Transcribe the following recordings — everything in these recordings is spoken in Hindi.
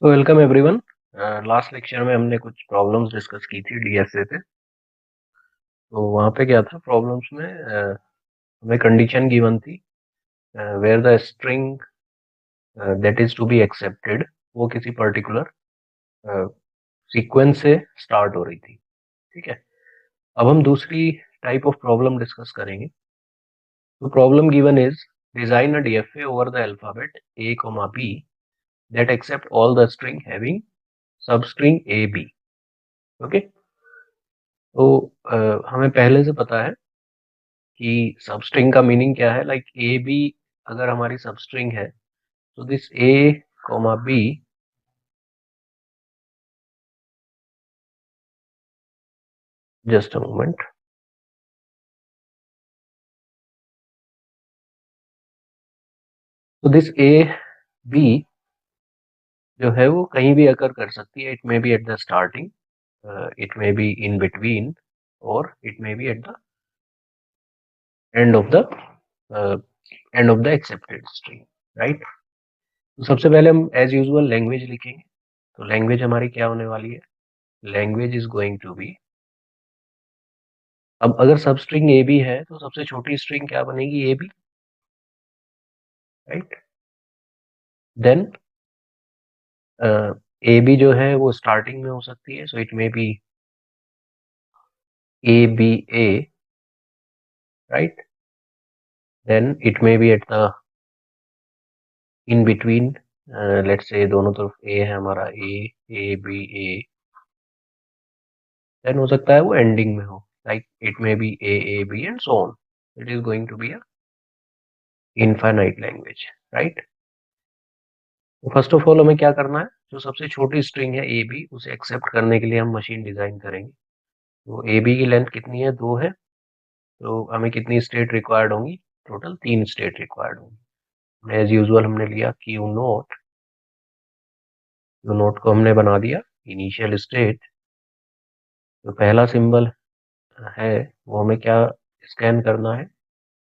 तो वेलकम एवरीवन। लास्ट लेक्चर में हमने कुछ प्रॉब्लम्स डिस्कस की थी डीएसए पे। तो वहाँ पे क्या था प्रॉब्लम्स में, हमें कंडीशन गिवन थी where the string that is to be accepted वो किसी पर्टिकुलर सीक्वेंस से स्टार्ट हो रही थी। ठीक है। अब हम दूसरी टाइप ऑफ प्रॉब्लम डिस्कस करेंगे। तो problem given is design a DFA over the alphabet a comma b that accept all the string having substring a b. Okay. तो हमें पहले से पता है कि सबस्ट्रिंग का मीनिंग क्या है। लाइक ए बी अगर हमारी सबस्ट्रिंग है तो this A comma B, just a moment. तो दिस ए बी जो है वो कहीं भी अकर कर सकती है। It may be at the starting, it may be in between, और it may be at the end of the end of the accepted string. Right. तो सबसे पहले हम एज यूजुअल लैंग्वेज लिखेंगे। तो लैंग्वेज हमारी क्या होने वाली है? Language is going to be, अब अगर सब स्ट्रिंग ए बी है तो सबसे छोटी स्ट्रिंग क्या बनेगी? A B. Right. Then a B जो है वो स्टार्टिंग में हो सकती है, so it may be A B a. Right. Then it may be at the in between, let's say दोनों तरफ ए है हमारा, ए बी ए। देन हो सकता है वो एंडिंग में हो, like it may be A b and so on. It is going to be a infinite language. Right. तो फर्स्ट ऑफ ऑल हमें क्या करना है? जो सबसे छोटी स्ट्रिंग है ए बी, उसे एक्सेप्ट करने के लिए हम मशीन डिजाइन करेंगे। तो ए बी की लेंथ कितनी है? 2 है। तो हमें कितनी स्टेट रिक्वायर्ड होंगी? टोटल 3 स्टेट रिक्वायर्ड होंगी। एज यूजुअल हमने लिया क्यू नोट। क्यू नोट को हमने बना दिया इनिशियल स्टेट। जो पहला सिंबल है वो हमें क्या स्कैन करना है?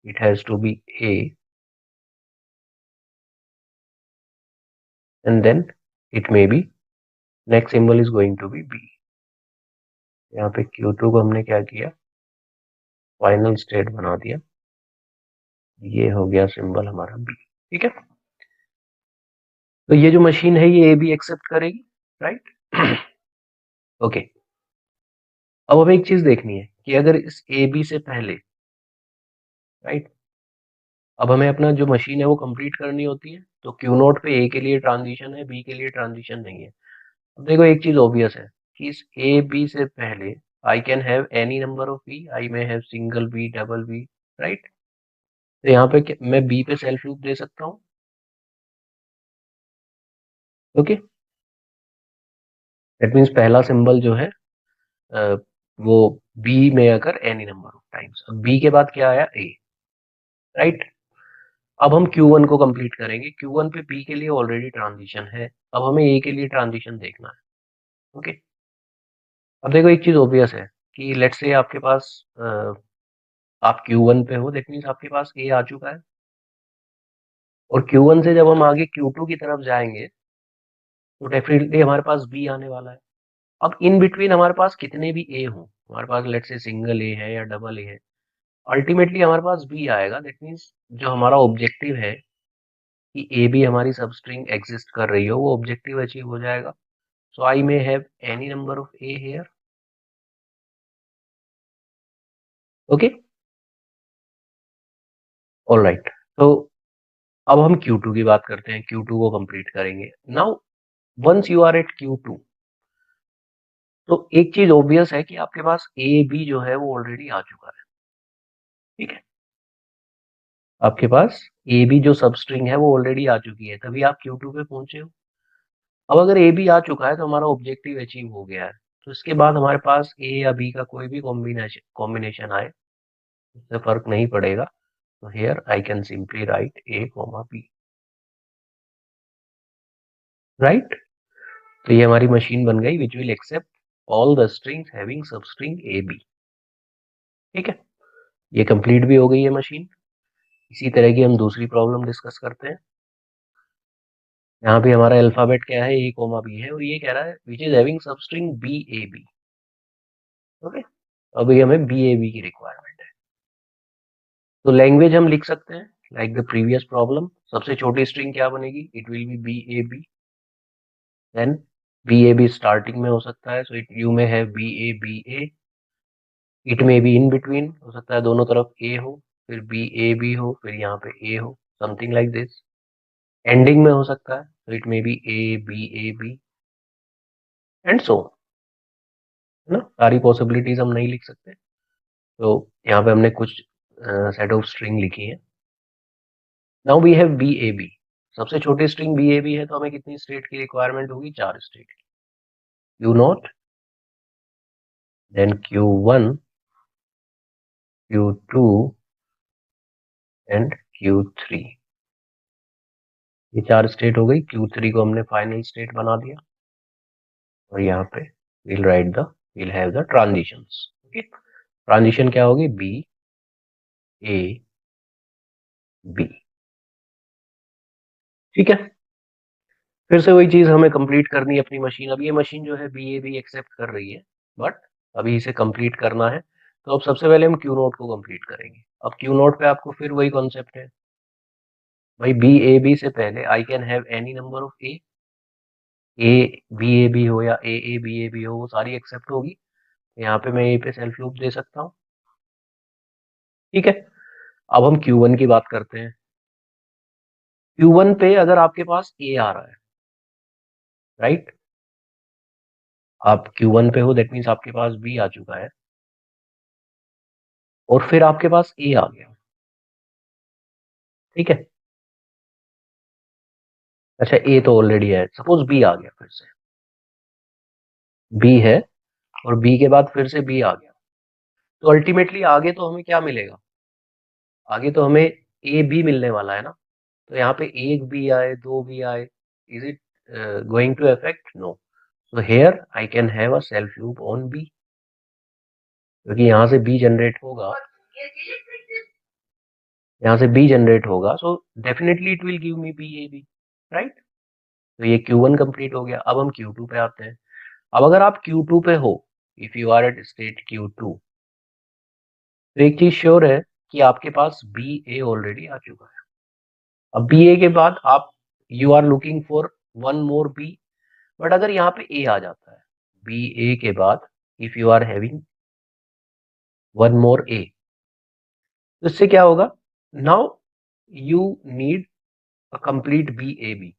It has to be a, and then it may be next symbol is going to be b. यहाँ पे Q2 को हमने क्या किया? फाइनल स्टेट बना दिया। ये हो गया सिंबल हमारा बी। ठीक है। तो ये जो मशीन है ये ए बी एक्सेप्ट करेगी। राइट। ओके। अब हमें एक चीज देखनी है कि अगर इस ए बी से पहले, राइट, अब हमें अपना जो मशीन है वो कंप्लीट करनी होती है। तो क्यू नोट पे ए के लिए ट्रांजिशन है, बी के लिए ट्रांजिशन नहीं है। अब देखो एक चीज ऑब्वियस है कि इस ए बी से पहले I can have any number of b, I may have single b, double b. Right. तो यहाँ पे मैं बी पे सेल्फ लूप दे सकता हूँ। ओके। दैट मीन्स पहला सिंबल जो है अ, वो बी में अगर एनी नंबर ऑफ टाइम्स। अब बी के बाद क्या आया? ए। राइट। अब हम Q1 को कंप्लीट करेंगे। Q1 पे P के लिए ऑलरेडी ट्रांजिशन है, अब हमें A के लिए ट्रांजिशन देखना है। ओके। अब देखो एक चीज ऑब्वियस है कि लेट्स से आपके पास आप Q1 पे हो, दैट मीन्स आपके पास A आ चुका है। और Q1 से जब हम आगे Q2 की तरफ जाएंगे तो डेफिनेटली हमारे पास B आने वाला है। अब इन बिटवीन हमारे पास कितने भी A हो, हमारे पास लेट्स से सिंगल A है या डबल A है, अल्टीमेटली हमारे पास B आएगा। दैट मीन्स जो हमारा ऑब्जेक्टिव है कि ए बी हमारी सब स्ट्रिंग एग्जिस्ट कर रही हो, वो ऑब्जेक्टिव अचीव हो जाएगा। So I may have any number of A here. Okay. All right. तो अब हम Q2 की बात करते हैं। Q2 को कंप्लीट करेंगे। Now once you are at Q2, तो एक चीज ऑब्वियस है कि आपके पास ए बी जो है वो ऑलरेडी आ चुका है। ठीक है। आपके पास ए बी जो सब स्ट्रिंग है वो ऑलरेडी आ चुकी है, तभी आप Q2 पे पहुंचे हो। अब अगर ए बी आ चुका है तो हमारा ऑब्जेक्टिव अचीव हो गया है। तो इसके बाद हमारे पास ए या बी का कोई भी कॉम्बिनेशन आए, उससे फर्क नहीं पड़ेगा। तो here I can simply write A comma b. Right. तो ये हमारी मशीन बन गई which will accept all the strings having substring a b. ठीक है। ये कंप्लीट भी हो गई है मशीन। इसी तरह की हम दूसरी प्रॉब्लम डिस्कस करते हैं। यहाँ पे हमारा अल्फाबेट क्या है, ए कोमा बी है, और ये कह रहा है which is having substring b A b. Okay, अभी हमें बी ए बी की रिक्वायरमेंट है। तो लैंग्वेज हम लिख सकते हैं लाइक द प्रीवियस प्रॉब्लम। सबसे छोटी स्ट्रिंग क्या बनेगी, it will be A b. Then b A b starting में हो सकता है, सो इट यू में है b a. It may be in between, हो सकता है दोनों तरफ ए हो, फिर बी ए बी हो, फिर यहाँ पे ए हो, समथिंग लाइक दिस। एंडिंग में हो सकता है, तो it may be A b and so, है ना। सारी पॉसिबिलिटीज हम नहीं लिख सकते, तो यहाँ पे हमने कुछ सेट ऑफ स्ट्रिंग लिखी है। Now we have b A b. सबसे छोटी स्ट्रिंग बी ए बी है, तो हमें कितनी स्टेट की रिक्वायरमेंट होगी, 4 स्टेट की। Q naught, then Q one, Q two and Q three. ये 4 स्टेट हो गई। क्यू थ्री को हमने फाइनल स्टेट बना दिया, और यहाँ पे we'll write the we'll have the transitions। Okay, transition क्या होगी, बी ए बी। ठीक है, फिर से वही चीज हमें कंप्लीट करनी है अपनी मशीन। अब ये मशीन जो है बी ए बी एक्सेप्ट कर रही है, बट अभी इसे कंप्लीट करना है। तो अब सबसे पहले हम क्यू नोट को कंप्लीट करेंगे। अब क्यू नोट पे आपको फिर वही कॉन्सेप्ट है भाई, बी ए बी से पहले I can have any number of a B A b हो या ए बी ए बी हो, वो सारी एक्सेप्ट होगी। यहाँ पे मैं ए पे सेल्फ लूप दे सकता हूँ। ठीक है, अब हम Q1 की बात करते हैं। Q1 पे अगर आपके पास ए आ रहा है, राइट, आप Q1 पे हो, दैट मीन्स आपके पास बी आ चुका है, और फिर आपके पास ए आ गया। ठीक है, अच्छा ए तो ऑलरेडी है, सपोज बी आ गया, फिर से बी है, और बी के बाद फिर से बी आ गया, तो अल्टीमेटली आगे तो हमें क्या मिलेगा, आगे तो हमें ए बी मिलने वाला है ना। तो यहाँ पे एक बी आए, दो बी आए, is it going to affect, no. So here I can have a self loop on b, क्योंकि यहाँ से बी जनरेट होगा, यहाँ से बी जनरेट होगा, so definitely it will give me b A B, right. तो ये Q1 कंप्लीट हो गया। अब हम Q2 पे आते हैं। अब अगर आप Q2 पे हो, if you are at state Q2, तो एक चीज श्योर है कि आपके पास बी ए ऑलरेडी आ चुका है। अब बी ए के बाद आप you are looking for one more b, but अगर यहाँ पे ए आ जाता है बी ए के बाद, if you are having one more A, तो इससे क्या होगा, now you need a complete B A B,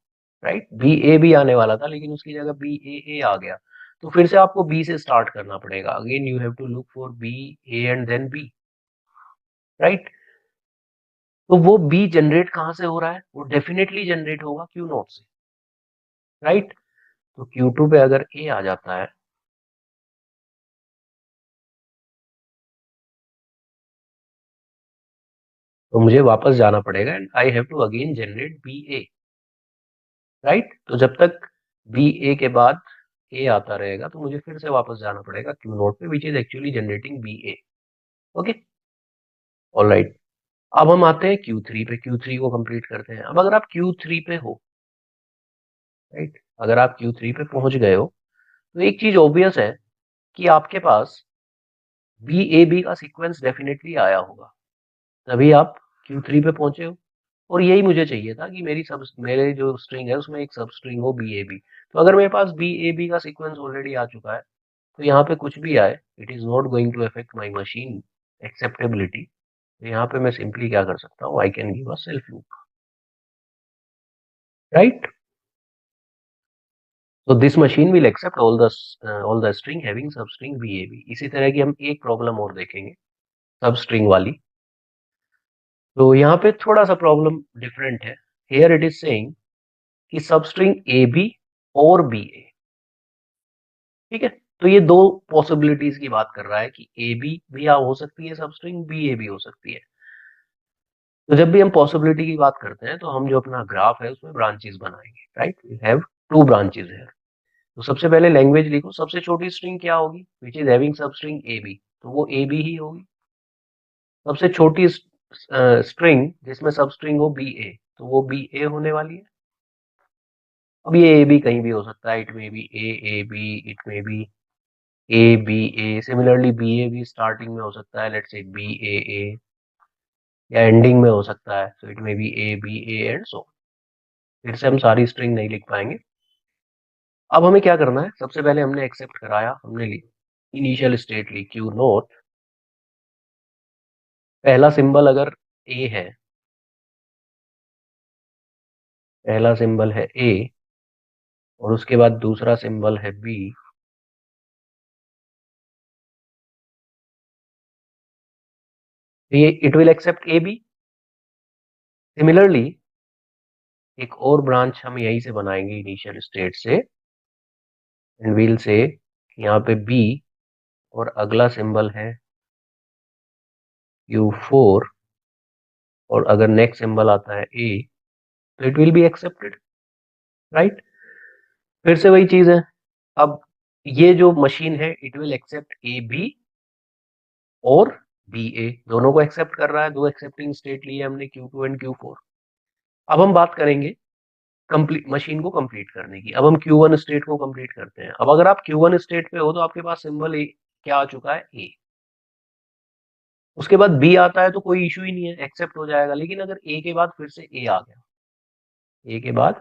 right. B A B आने वाला था, लेकिन उसकी जगह बी ए आ गया, तो फिर से आपको बी से स्टार्ट करना पड़ेगा। Again you have to look for b a and then b, right. तो वो बी जनरेट कहाँ से हो रहा है, वो डेफिनेटली जनरेट होगा क्यू नॉट से, राइट। तो Q2 पे अगर ए आ जाता है, तो मुझे वापस जाना पड़ेगा, and I have to again generate b a, right. तो जब तक बी ए के बाद ए आता रहेगा, तो मुझे फिर से वापस जाना पड़ेगा क्यू नोट पे, which is actually generating b a. Okay, alright. अब हम आते हैं Q3 पे, Q3 को कंप्लीट करते हैं। अब अगर आप Q3 पे हो, राइट, अगर आप Q3 पे पहुंच गए हो, तो एक चीज ऑब्वियस है कि आपके पास बी ए बी का सीक्वेंस डेफिनेटली आया होगा, तभी आप Q3 पे पहुंचे हो। और यही मुझे चाहिए था कि मेरे जो स्ट्रिंग है उसमें एक सब स्ट्रिंग हो बी ए बी। तो अगर मेरे पास बी ए बी का सीक्वेंस ऑलरेडी आ चुका है, तो यहाँ पे कुछ भी आए, it is not going to affect my machine acceptability. तो यहाँ पे मैं सिंपली क्या कर सकता हूँ, I can give a self loop, right. तो this machine will accept all the string having substring B A B. इसी तरह की हम एक प्रॉब्लम और देखेंगे सब स्ट्रिंग वाली। तो यहाँ पे थोड़ा सा प्रॉब्लम डिफरेंट है। हियर इट इज सेइंग कि सब स्ट्रिंग ए बी और बी ए, ठीक है। तो ये दो पॉसिबिलिटीज की बात कर रहा है कि ए बी भी हो सकती है सब स्ट्रिंग, बी ए भी हो सकती है। तो जब भी हम पॉसिबिलिटी की बात करते हैं, तो हम जो अपना ग्राफ है उसमें ब्रांचेस बनाएंगे, right. We have two branches है। तो सबसे पहले लैंग्वेज लिखो, सबसे छोटी स्ट्रिंग क्या होगी, which is having substring A b, तो वो ए बी ही होगी। सबसे छोटी स्ट्रिंग जिसमें सब स्ट्रिंग हो बी ए, तो वो बी ए होने वाली है। अब ये ए बी कहीं भी हो सकता है, it may be A B, it may be A B A, similarly B A भी स्टार्टिंग में हो सकता है, लेट्स से बी ए, या एंडिंग में हो सकता है, so it may be A B a and so. फिर से हम सारी स्ट्रिंग नहीं लिख पाएंगे। अब हमें क्या करना है, सबसे पहले हमने एक्सेप्ट कराया, हमने ली इनिशियल स्टेट ली क्यू नोट, पहला सिंबल अगर ए है, पहला सिंबल है ए और उसके बाद दूसरा सिंबल है बी, तो ये it will accept a b. Similarly एक और ब्रांच हम यहीं से बनाएंगे इनिशियल स्टेट से, एंड वील से यहाँ पे बी और अगला सिंबल है Q4 और अगर नेक्स्ट सिंबल आता है ए, तो it will be accepted, right. फिर से वही चीज है, अब ये जो मशीन है it will accept a b और बी ए, दोनों को एक्सेप्ट कर रहा है, दो एक्सेप्टिंग स्टेट लिए हमने Q2 एंड Q4। अब हम बात करेंगे कंप्लीट मशीन को कंप्लीट करने की। अब हम Q1 स्टेट को कंप्लीट करते हैं। अब अगर आप Q1 स्टेट पे हो तो आपके पास सिंबल ए क्या आ चुका है, ए। उसके बाद बी आता है तो कोई इशू ही नहीं है, एक्सेप्ट हो जाएगा। लेकिन अगर ए के बाद फिर से ए आ गया, ए के बाद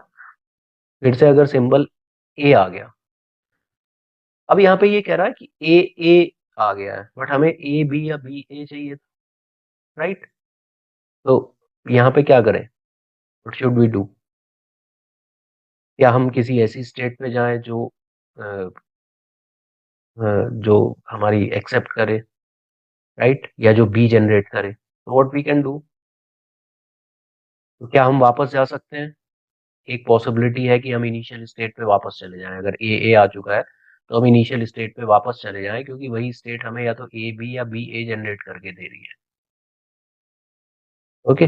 फिर से अगर सिंबल ए आ गया, अब यहाँ पे ये कह रहा है कि ए आ गया है, बट हमें ए बी या बी ए चाहिए, राइट। तो यहाँ पे क्या करें, व्हाट शुड वी डू? या हम किसी ऐसी स्टेट पे जाएं जो अ, जो हमारी एक्सेप्ट करे, राइट, या जो बी जनरेट करे, तो व्हाट वी कैन डू? तो क्या हम वापस जा सकते हैं? एक पॉसिबिलिटी है कि हम इनिशियल स्टेट पे वापस चले जाएं। अगर ए आ चुका है तो हम इनिशियल स्टेट पे वापस चले जाएं, क्योंकि वही स्टेट हमें या तो ए बी या बी ए जनरेट करके दे रही है। ओके,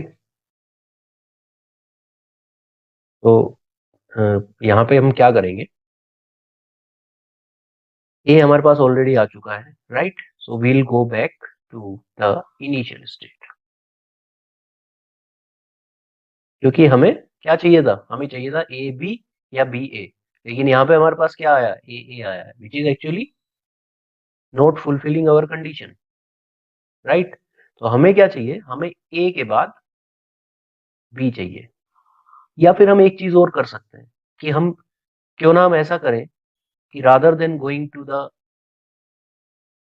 तो यहाँ पे हम क्या करेंगे, ए हमारे पास ऑलरेडी आ चुका है, right, so we'll go back to the initial state, क्योंकि हमें क्या चाहिए था, हमें चाहिए था ए बी या बी ए, लेकिन यहाँ पे हमारे पास क्या आया, ए आया है, which is actually not fulfilling our condition, right. तो हमें क्या चाहिए, हमें ए के बाद बी चाहिए। या फिर हम एक चीज और कर सकते हैं कि हम क्यों ना हम ऐसा करें कि rather than going to the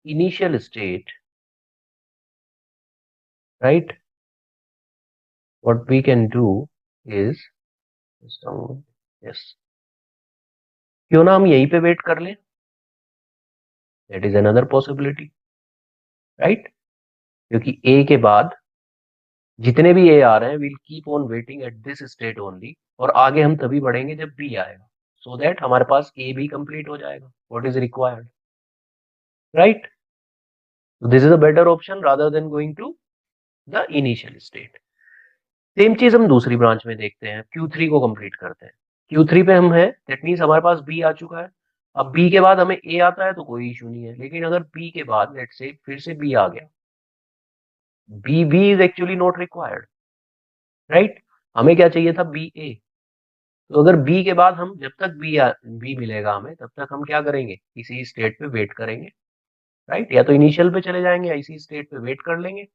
initial state, right, what we can do is, yes, क्यों ना हम यहीं पे वेट कर लें, that is another possibility, right. क्योंकि ए के बाद जितने भी ए आ रहे हैं, will keep on waiting at this state only, और आगे हम तभी बढ़ेंगे जब बी आएगा, सो दैट हमारे पास ए भी कंप्लीट हो जाएगा, what is required, right. This is a better option rather than going to the initial state. Same चीज हम दूसरी ब्रांच में देखते हैं, Q3 को कंप्लीट करते हैं। Q3 पे हम है, दैट मीन्स हमारे पास बी आ चुका है। अब बी के बाद हमें ए आता है तो कोई इशू नहीं है, लेकिन अगर बी के बाद लेट्स से फिर से बी आ गया, b is actually not required, right. हमें क्या चाहिए था, बी ए। तो अगर बी के बाद हम जब तक बी मिलेगा हमें, तब तक हम क्या करेंगे, इसी स्टेट पे वेट करेंगे, राइट। या तो इनिशियल पे चले जाएंगे या इसी स्टेट पे वेट कर लेंगे,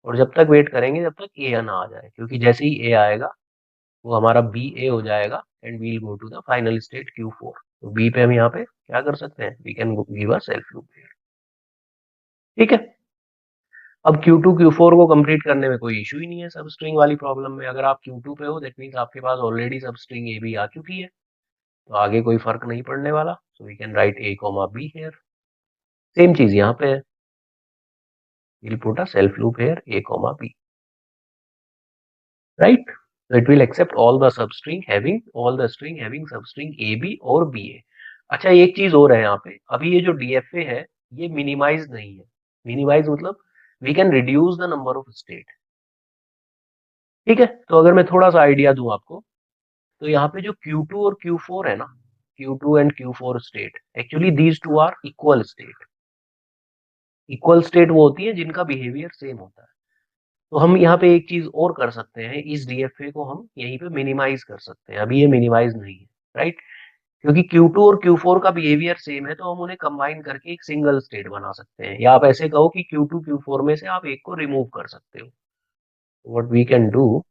और जब तक वेट करेंगे जब तक ए ना आ जाए, क्योंकि जैसे ही ए आएगा वो हमारा बी ए हो जाएगा, and we'll go to the final state Q4। तो बी पे हम यहाँ पे क्या कर सकते हैं, we can give a self loop, ठीक है। अब Q2 Q4 को कंप्लीट करने में कोई इशू ही नहीं है सब स्ट्रिंग वाली प्रॉब्लम में। अगर आप Q2 पे हो, दैट मीन्स आपके पास ऑलरेडी सब स्ट्रिंग ए बी आ चुकी है, तो आगे कोई फर्क नहीं पड़ने वाला, so we can write A comma B here. Same चीज यहाँ पे है, we'll put a self loop here a comma b, right, so it will accept all the substring having substring a b और b a। अच्छा, एक चीज और है यहाँ पे, अभी ये जो DFA है ये मिनिमाइज नहीं है। मिनिमाइज मतलब we can reduce the number of state, ठीक है। तो अगर मैं थोड़ा सा आइडिया दूं आपको, तो यहाँ पे जो Q2 और Q4 है ना, Q2 and Q4 state, actually these two are equal state. Equal state वो होती है जिनका बिहेवियर सेम होता है। तो हम यहाँ पे एक चीज और कर सकते हैं, इस DFA को हम यहीं पे मिनिमाइज कर सकते हैं, अभी ये मिनिमाइज नहीं है, राइट? क्योंकि Q2 और Q4 का बिहेवियर सेम है, तो हम उन्हें कंबाइन करके एक सिंगल स्टेट बना सकते हैं, या आप ऐसे कहो कि Q2 Q4 में से आप एक को रिमूव कर सकते हो। व्हाट वी कैन डू,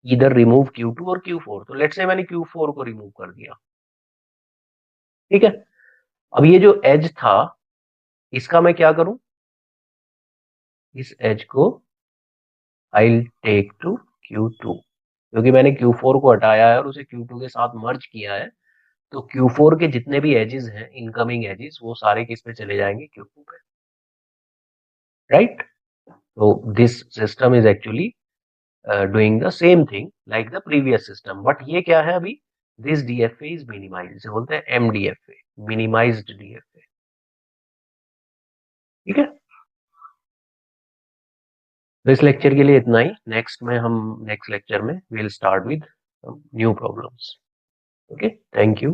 इधर रिमूव Q2 और Q4, तो लेट्स से मैंने Q4 को रिमूव कर दिया, ठीक है। अब ये जो एज था, इसका मैं क्या करूं, इस एज को आई टेक टू Q2, क्योंकि मैंने Q4 को हटाया है और उसे Q2 के साथ मर्ज किया है, तो Q4 के जितने भी एजेस हैं, इनकमिंग एजेस, वो सारे किस पे चले जाएंगे, Q2 पे, राइट? तो this system is actually doing the same thing like the previous system, but ये क्या है अभी, this DFA is minimized, इसे बोलते हैं MDFA, minimized DFA, ठीक है। तो इस लेक्चर के लिए इतना ही, नेक्स्ट लेक्चर में we'll start with new problems. Okay, thank you.